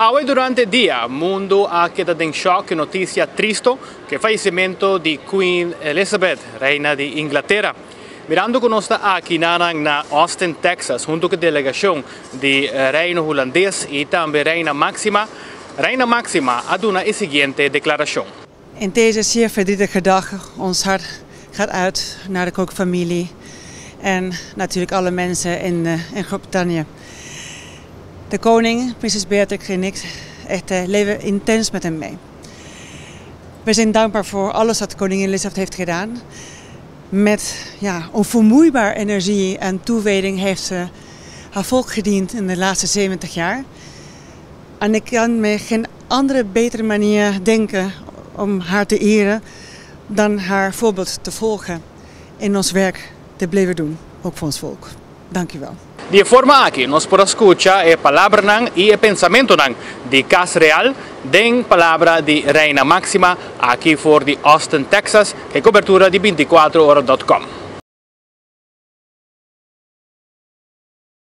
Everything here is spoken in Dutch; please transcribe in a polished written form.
Hoy durante el día, el mundo ha quedado en shock, noticia triste, que el fallecimiento de Queen Elizabeth, reina de Inglaterra. Mirando con nosotros aquí en Austin, Texas, junto con la delegación de reino holandés y también reina Máxima ha dado la siguiente declaración. In deze zeer verdrietige dag, ons hart gaat uit naar de Cook-familie en natuurlijk alle mensen in Groot-Brittannië. De koning, prinses Beatrix en ik leven intens met hem mee. We zijn dankbaar voor alles wat koningin Elizabeth heeft gedaan. Met onvermoeibaar energie en toewijding heeft ze haar volk gediend in de laatste 70 jaar. En ik kan me geen andere betere manier denken om haar te eren dan haar voorbeeld te volgen in ons werk te blijven doen, ook voor ons volk. Dank u wel. De forma aquí nos por escuchar el palabra y el pensamiento de Casa Real, de palabra de Reina Máxima, aquí por Austin, Texas, que cobertura de 24horas.com.